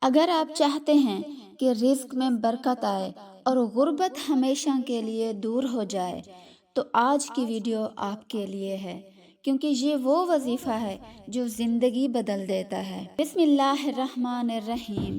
اگر آپ چاہتے ہیں کہ رزق میں برکت آئے اور غربت ہمیشہ کے لیے دور ہو جائے تو آج کی ویڈیو آپ کے لیے ہے، کیونکہ یہ وہ وظیفہ ہے جو زندگی بدل دیتا ہے۔ بسم اللہ الرحمن الرحیم۔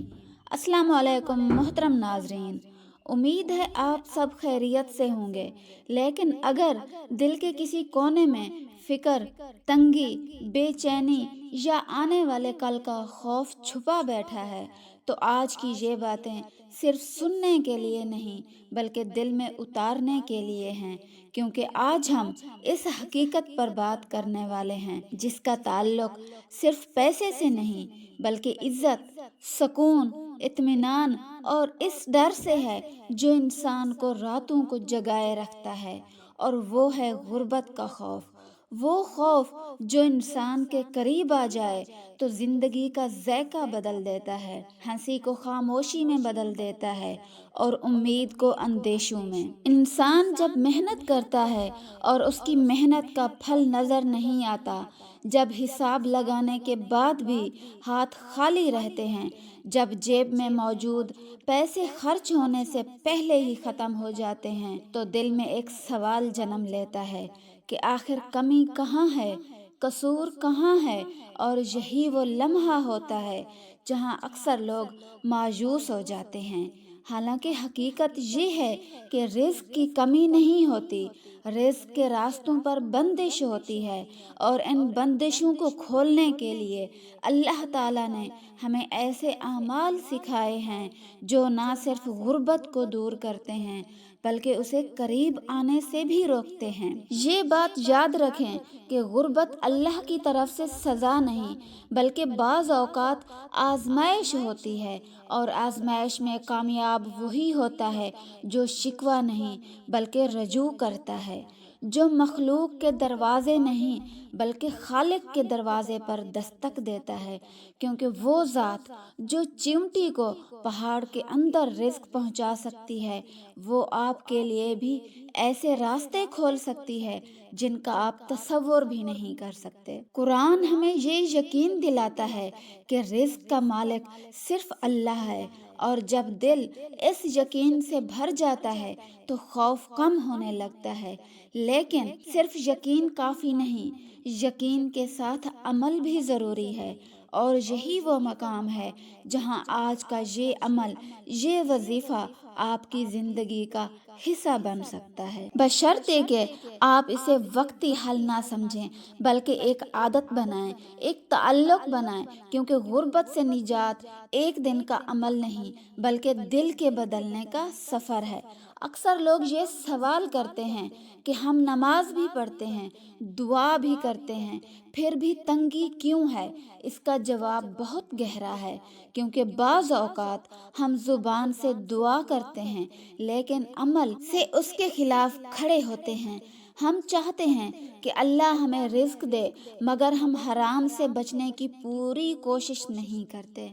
السلام علیکم محترم ناظرین، امید ہے آپ سب خیریت سے ہوں گے، لیکن اگر دل کے کسی کونے میں فکر، تنگی، بے چینی یا آنے والے کل کا خوف چھپا بیٹھا ہے تو آج کی یہ باتیں صرف سننے کے لیے نہیں بلکہ دل میں اتارنے کے لیے ہیں، کیونکہ آج ہم اس حقیقت پر بات کرنے والے ہیں جس کا تعلق صرف پیسے سے نہیں بلکہ عزت، سکون، اطمینان اور اس ڈر سے ہے جو انسان کو راتوں کو جگائے رکھتا ہے، اور وہ ہے غربت کا خوف۔ وہ خوف جو انسان کے قریب آ جائے تو زندگی کا ذائقہ بدل دیتا ہے، ہنسی کو خاموشی میں بدل دیتا ہے اور امید کو اندیشوں میں۔ انسان جب محنت کرتا ہے اور اس کی محنت کا پھل نظر نہیں آتا، جب حساب لگانے کے بعد بھی ہاتھ خالی رہتے ہیں، جب جیب میں موجود پیسے خرچ ہونے سے پہلے ہی ختم ہو جاتے ہیں، تو دل میں ایک سوال جنم لیتا ہے کہ آخر کمی کہاں ہے، قصور کہاں ہے؟ اور یہی وہ لمحہ ہوتا ہے جہاں اکثر لوگ مایوس ہو جاتے ہیں۔ حالانکہ حقیقت یہ ہے کہ رزق کی کمی نہیں ہوتی، رزق کے راستوں پر بندش ہوتی ہے، اور ان بندشوں کو کھولنے کے لیے اللہ تعالیٰ نے ہمیں ایسے اعمال سکھائے ہیں جو نہ صرف غربت کو دور کرتے ہیں بلکہ اسے قریب آنے سے بھی روکتے ہیں۔ یہ بات یاد رکھیں کہ غربت اللہ کی طرف سے سزا نہیں بلکہ بعض اوقات آزمائش ہوتی ہے، اور آزمائش میں کامیاب وہی ہوتا ہے جو شکوہ نہیں بلکہ رجوع کرتا ہے، جو مخلوق کے دروازے نہیں بلکہ خالق کے دروازے پر دستک دیتا ہے، کیونکہ وہ ذات جو چیونٹی کو پہاڑ کے اندر رزق پہنچا سکتی ہے، وہ آپ کے لیے بھی ایسے راستے کھول سکتی ہے جن کا آپ تصور بھی نہیں کر سکتے۔ قرآن ہمیں یہ یقین دلاتا ہے کہ رزق کا مالک صرف اللہ ہے، اور جب دل اس یقین سے بھر جاتا ہے تو خوف کم ہونے لگتا ہے۔ لیکن صرف یقین کافی نہیں، یقین کے ساتھ عمل بھی ضروری ہے، اور یہی وہ مقام ہے جہاں آج کا یہ عمل، یہ وظیفہ آپ کی زندگی کا حصہ بن سکتا ہے، بشرطے کہ آپ اسے وقتی حل نہ سمجھیں بلکہ ایک عادت بنائیں، ایک تعلق بنائیں، کیونکہ غربت سے نجات ایک دن کا عمل نہیں بلکہ دل کے بدلنے کا سفر ہے۔ اکثر لوگ یہ سوال کرتے ہیں کہ ہم نماز بھی پڑھتے ہیں، دعا بھی کرتے ہیں، پھر بھی تنگی کیوں ہے؟ اس کا جواب بہت گہرا ہے، کیونکہ بعض اوقات ہم زبان سے دعا کرتے ہیں لیکن عمل سے اس کے خلاف کھڑے ہوتے ہیں۔ ہم چاہتے ہیں کہ اللہ ہمیں رزق دے، مگر ہم حرام سے بچنے کی پوری کوشش نہیں کرتے۔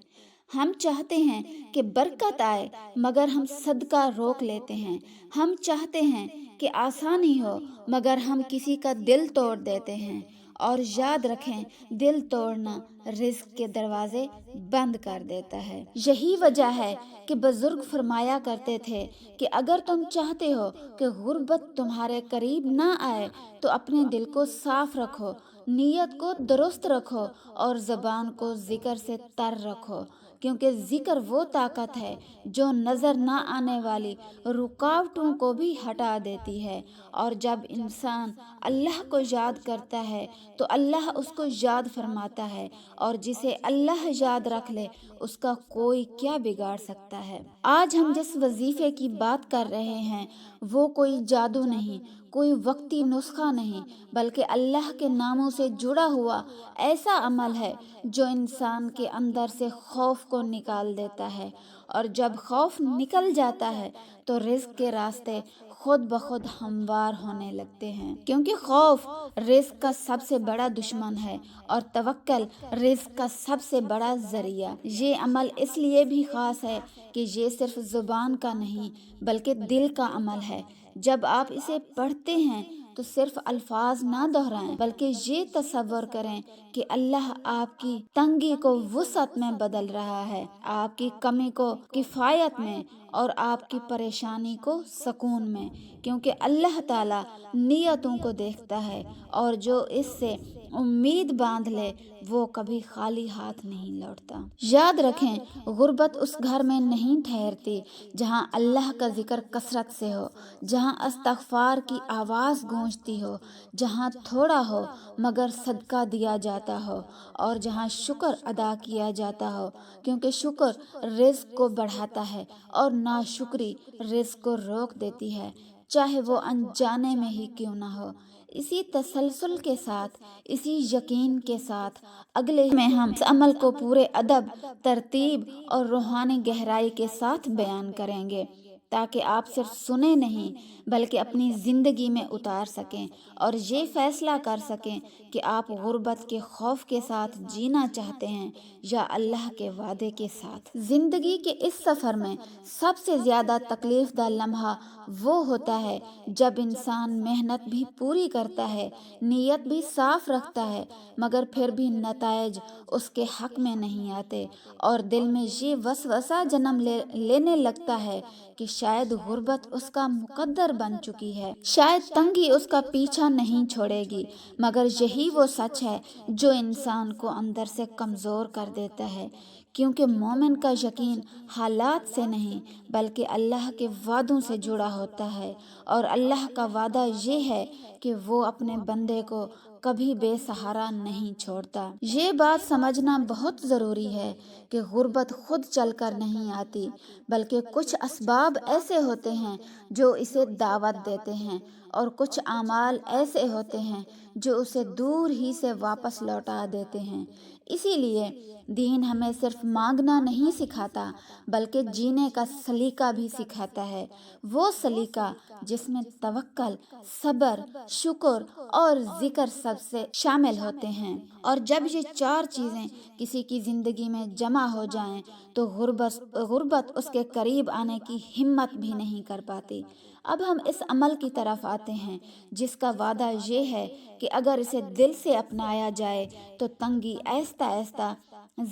ہم چاہتے ہیں کہ برکت آئے مگر ہم صدقہ روک لیتے ہیں۔ ہم چاہتے ہیں کہ آسانی ہو مگر ہم کسی کا دل توڑ دیتے ہیں، اور یاد رکھیں دل توڑنا رزق کے دروازے بند کر دیتا ہے۔ یہی وجہ ہے کہ بزرگ فرمایا کرتے تھے کہ اگر تم چاہتے ہو کہ غربت تمہارے قریب نہ آئے تو اپنے دل کو صاف رکھو، نیت کو درست رکھو اور زبان کو ذکر سے تر رکھو، کیونکہ ذکر وہ طاقت ہے جو نظر نہ آنے والی رکاوٹوں کو بھی ہٹا دیتی ہے، اور جب انسان اللہ کو یاد کرتا ہے تو اللہ اس کو یاد فرماتا ہے، اور جسے اللہ یاد رکھ لے اس کا کوئی کیا بگاڑ سکتا ہے۔ آج ہم جس وظیفے کی بات کر رہے ہیں وہ کوئی جادو نہیں، کوئی وقتی نسخہ نہیں، بلکہ اللہ کے ناموں سے جڑا ہوا ایسا عمل ہے جو انسان کے اندر سے خوف کو نکال دیتا ہے، اور جب خوف نکل جاتا ہے تو رزق کے راستے خود بخود ہموار ہونے لگتے ہیں، کیونکہ خوف رزق کا سب سے بڑا دشمن ہے اور توکل رزق کا سب سے بڑا ذریعہ۔ یہ عمل اس لیے بھی خاص ہے کہ یہ صرف زبان کا نہیں بلکہ دل کا عمل ہے۔ جب آپ اسے پڑھتے ہیں تو صرف الفاظ نہ دہرائیں بلکہ یہ تصور کریں کہ اللہ آپ کی تنگی کو وسعت میں بدل رہا ہے، آپ کی کمی کو کفایت میں اور آپ کی پریشانی کو سکون میں، کیونکہ اللہ تعالیٰ نیتوں کو دیکھتا ہے اور جو اس سے امید باندھ لے وہ کبھی خالی ہاتھ نہیں لوٹتا۔ یاد رکھیں، غربت اس گھر میں نہیں ٹھہرتی جہاں اللہ کا ذکر کثرت سے ہو، جہاں استغفار کی آواز گونجتی ہو، جہاں تھوڑا ہو مگر صدقہ دیا جاتا ہو، اور جہاں شکر ادا کیا جاتا ہو، کیونکہ شکر رزق کو بڑھاتا ہے اور ناشکری رزق کو روک دیتی ہے، چاہے وہ انجانے میں ہی کیوں نہ ہو۔ اسی تسلسل کے ساتھ، اسی یقین کے ساتھ اگلے میں ہم اس عمل کو پورے ادب، ترتیب اور روحانی گہرائی کے ساتھ بیان کریں گے، تاکہ آپ صرف سنیں نہیں بلکہ اپنی زندگی میں اتار سکیں اور یہ فیصلہ کر سکیں کہ آپ غربت کے خوف کے ساتھ جینا چاہتے ہیں یا اللہ کے وعدے کے ساتھ۔ زندگی کے اس سفر میں سب سے زیادہ تکلیف دہ لمحہ وہ ہوتا ہے جب انسان محنت بھی پوری کرتا ہے، نیت بھی صاف رکھتا ہے، مگر پھر بھی نتائج اس کے حق میں نہیں آتے اور دل میں یہ وسوسہ جنم لینے لگتا ہے کہ شاید غربت اس کا مقدر بن چکی ہے، شاید تنگی اس کا پیچھا نہیں چھوڑے گی۔ مگر یہی وہ سچ ہے جو انسان کو اندر سے کمزور کر دیتا ہے، کیونکہ مومن کا یقین حالات سے نہیں بلکہ اللہ کے وعدوں سے جڑا ہوتا ہے، اور اللہ کا وعدہ یہ ہے کہ وہ اپنے بندے کو کبھی بے سہارا نہیں چھوڑتا۔ یہ بات سمجھنا بہت ضروری ہے کہ غربت خود چل کر نہیں آتی، بلکہ کچھ اسباب ایسے ہوتے ہیں جو اسے دعوت دیتے ہیں، اور کچھ اعمال ایسے ہوتے ہیں جو اسے دور ہی سے واپس لوٹا دیتے ہیں۔ اسی لیے دین ہمیں صرف مانگنا نہیں سکھاتا بلکہ جینے کا سلیقہ بھی سکھاتا ہے، وہ سلیقہ جس میں توکل، صبر، شکر اور ذکر سب سے شامل ہوتے ہیں۔ اور جب یہ چار چیزیں کسی کی زندگی میں جمع ہو جائیں تو غربت اس کے قریب آنے کی ہمت بھی نہیں کر پاتی۔ اب ہم اس عمل کی طرف آتے ہیں جس کا وعدہ یہ ہے کہ اگر اسے دل سے اپنایا جائے تو تنگی آہستہ آہستہ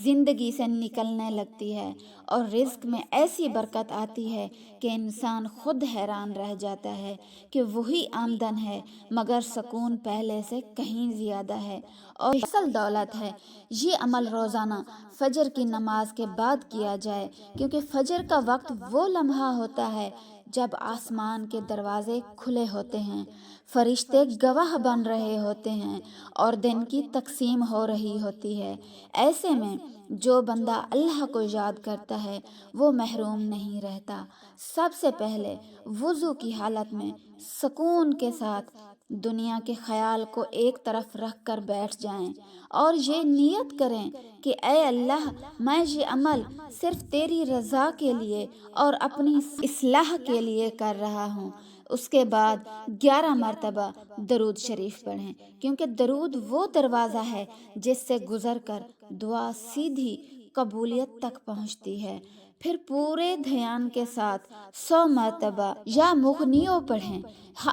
زندگی سے نکلنے لگتی ہے اور رزق میں ایسی برکت آتی ہے کہ انسان خود حیران رہ جاتا ہے کہ وہی آمدن ہے مگر سکون پہلے سے کہیں زیادہ ہے، اور اصل دولت ہے۔ یہ عمل روزانہ فجر کی نماز کے بعد کیا جائے، کیونکہ فجر کا وقت وہ لمحہ ہوتا ہے جب آسمان کے دروازے کھلے ہوتے ہیں، فرشتے گواہ بن رہے ہوتے ہیں اور دن کی تقسیم ہو رہی ہوتی ہے۔ ایسے میں جو بندہ اللہ کو یاد کرتا ہے وہ محروم نہیں رہتا۔ سب سے پہلے وضو کی حالت میں سکون کے ساتھ دنیا کے خیال کو ایک طرف رکھ کر بیٹھ جائیں اور یہ نیت کریں کہ اے اللہ، میں یہ عمل صرف تیری رضا کے لیے اور اپنی اصلاح کے لیے کر رہا ہوں۔ اس کے بعد 11 مرتبہ درود شریف پڑھیں، کیونکہ درود وہ دروازہ ہے جس سے گزر کر دعا سیدھی قبولیت تک پہنچتی ہے۔ پھر پورے دھیان کے ساتھ 100 مرتبہ یا مغنیوں پڑھیں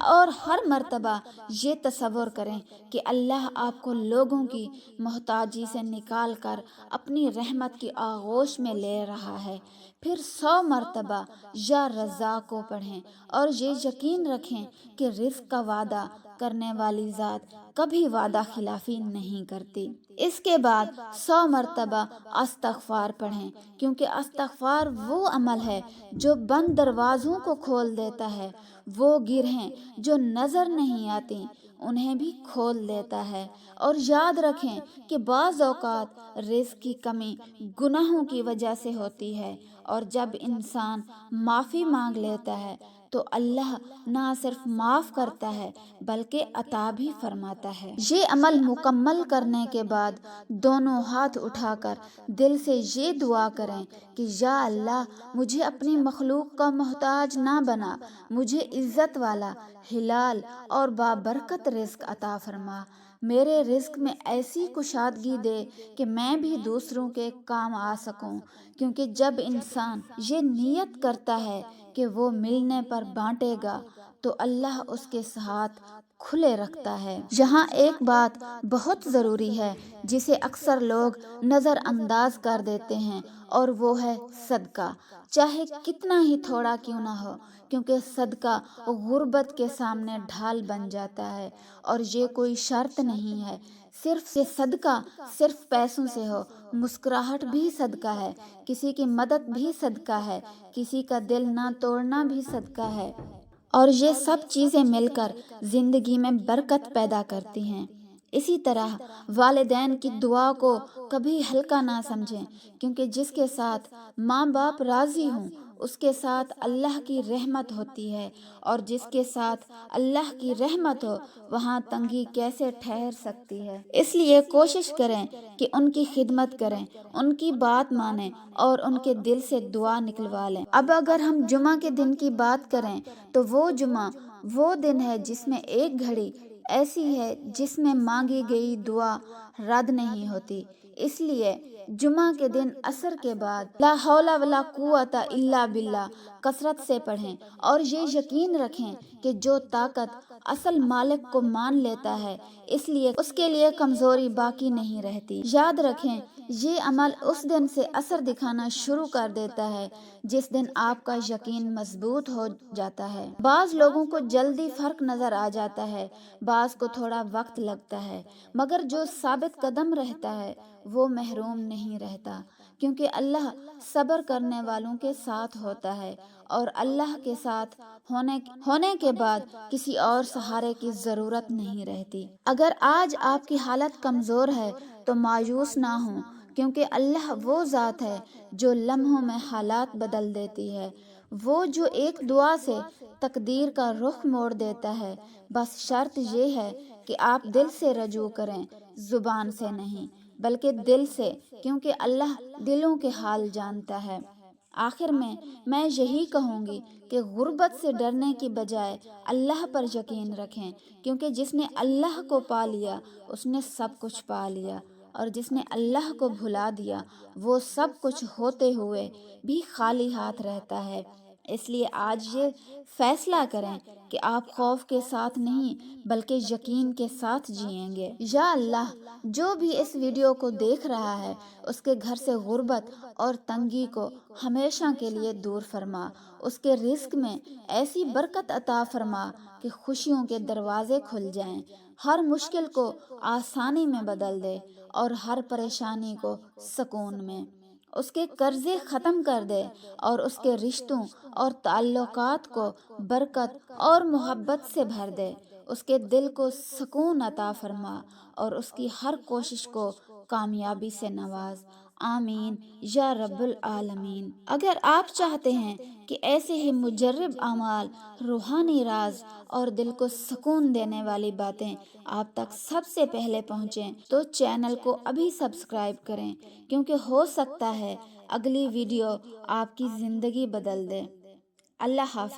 اور ہر مرتبہ یہ تصور کریں کہ اللہ آپ کو لوگوں کی محتاجی سے نکال کر اپنی رحمت کی آغوش میں لے رہا ہے۔ پھر 100 مرتبہ یا رزاق کو پڑھیں اور یہ یقین رکھیں کہ رزق کا وعدہ کرنے والی ذات کبھی وعدہ خلافی نہیں کرتی۔ اس کے بعد 100 مرتبہ استغفار پڑھیں، کیونکہ استغفار وہ عمل ہے جو بند دروازوں کو کھول دیتا ہے، وہ گرہیں جو نظر نہیں آتی انہیں بھی کھول دیتا ہے۔ اور یاد رکھیں کہ بعض اوقات رزق کی کمی گناہوں کی وجہ سے ہوتی ہے، اور جب انسان معافی مانگ لیتا ہے تو اللہ نہ صرف معاف کرتا ہے بلکہ عطا بھی فرماتا ہے۔ یہ عمل مکمل کرنے کے بعد دونوں ہاتھ اٹھا کر دل سے یہ دعا کریں کہ یا اللہ، مجھے اپنی مخلوق کا محتاج نہ بنا، مجھے عزت والا، حلال اور بابرکت رزق عطا فرما، میرے رزق میں ایسی کشادگی دے کہ میں بھی دوسروں کے کام آ سکوں، کیونکہ جب انسان یہ نیت کرتا ہے کہ وہ ملنے پر بانٹے گا تو اللہ اس کے ساتھ کھلے رکھتا ہے۔ یہاں ایک بات بہت ضروری ہے جسے اکثر لوگ نظر انداز کر دیتے ہیں، اور وہ ہے صدقہ، چاہے کتنا ہی تھوڑا کیوں نہ ہو، کیونکہ صدقہ غربت کے سامنے ڈھال بن جاتا ہے۔ اور یہ کوئی شرط نہیں ہے صرف یہ صدقہ صرف پیسوں سے ہو، مسکراہٹ بھی صدقہ ہے، کسی کی مدد بھی صدقہ ہے، کسی کا دل نہ توڑنا بھی صدقہ ہے، اور یہ سب چیزیں مل کر زندگی میں برکت پیدا کرتی ہیں۔ اسی طرح والدین کی دعا کو کبھی ہلکا نہ سمجھیں، کیونکہ جس کے ساتھ ماں باپ راضی ہوں اس کے ساتھ اللہ کی رحمت ہوتی ہے، اور جس کے ساتھ اللہ کی رحمت ہو وہاں تنگی کیسے ٹھہر سکتی ہے۔ اس لیے کوشش کریں کہ ان کی خدمت کریں، ان کی بات مانیں اور ان کے دل سے دعا نکلوا لیں۔ اب اگر ہم جمعہ کے دن کی بات کریں تو وہ جمعہ وہ دن ہے جس میں ایک گھڑی ایسی ہے جس میں مانگی گئی دعا رد نہیں ہوتی۔ اس لیے جمعہ کے دن عصر کے بعد لا حول ولا قوت الا باللہ کثرت سے پڑھیں، اور یہ یقین رکھیں کہ جو طاقت اصل مالک کو مان لیتا ہے اس لیے اس کے لیے کمزوری باقی نہیں رہتی۔ یاد رکھیں یہ عمل اس دن سے اثر دکھانا شروع کر دیتا ہے جس دن آپ کا یقین مضبوط ہو جاتا ہے۔ بعض لوگوں کو جلدی فرق نظر آ جاتا ہے، بعض کو تھوڑا وقت لگتا ہے، مگر جو ثابت قدم رہتا ہے وہ محروم نہیں رہتا، کیونکہ اللہ صبر کرنے والوں کے ساتھ ہوتا ہے، اور اللہ کے ساتھ ہونے کے بعد کسی اور سہارے کی ضرورت نہیں رہتی۔ اگر آج آپ کی حالت کمزور ہے تو مایوس نہ ہوں، کیونکہ اللہ وہ ذات ہے جو لمحوں میں حالات بدل دیتی ہے، وہ جو ایک دعا سے تقدیر کا رخ موڑ دیتا ہے۔ بس شرط یہ ہے کہ آپ دل سے رجوع کریں، زبان سے نہیں بلکہ دل سے، کیونکہ اللہ دلوں کے حال جانتا ہے۔ آخر میں یہی کہوں گی کہ غربت سے ڈرنے کی بجائے اللہ پر یقین رکھیں، کیونکہ جس نے اللہ کو پا لیا اس نے سب کچھ پا لیا، اور جس نے اللہ کو بھلا دیا وہ سب کچھ ہوتے ہوئے بھی خالی ہاتھ رہتا ہے۔ اس لیے آج یہ فیصلہ کریں کہ آپ خوف کے ساتھ نہیں بلکہ یقین کے ساتھ جئیں گے۔ یا اللہ، جو بھی اس ویڈیو کو دیکھ رہا ہے اس کے گھر سے غربت اور تنگی کو ہمیشہ کے لیے دور فرما، اس کے رزق میں ایسی برکت عطا فرما کہ خوشیوں کے دروازے کھل جائیں، ہر مشکل کو آسانی میں بدل دے اور ہر پریشانی کو سکون میں، اس کے قرضے ختم کر دے اور اس کے رشتوں اور تعلقات کو برکت اور محبت سے بھر دے، اس کے دل کو سکون عطا فرما اور اس کی ہر کوشش کو کامیابی سے نواز۔ آمین یا رب العالمین۔ اگر آپ چاہتے ہیں کہ ایسے ہی مجرب اعمال، روحانی راز اور دل کو سکون دینے والی باتیں آپ تک سب سے پہلے پہنچیں تو چینل کو ابھی سبسکرائب کریں، کیونکہ ہو سکتا ہے اگلی ویڈیو آپ کی زندگی بدل دے۔ اللہ حافظ۔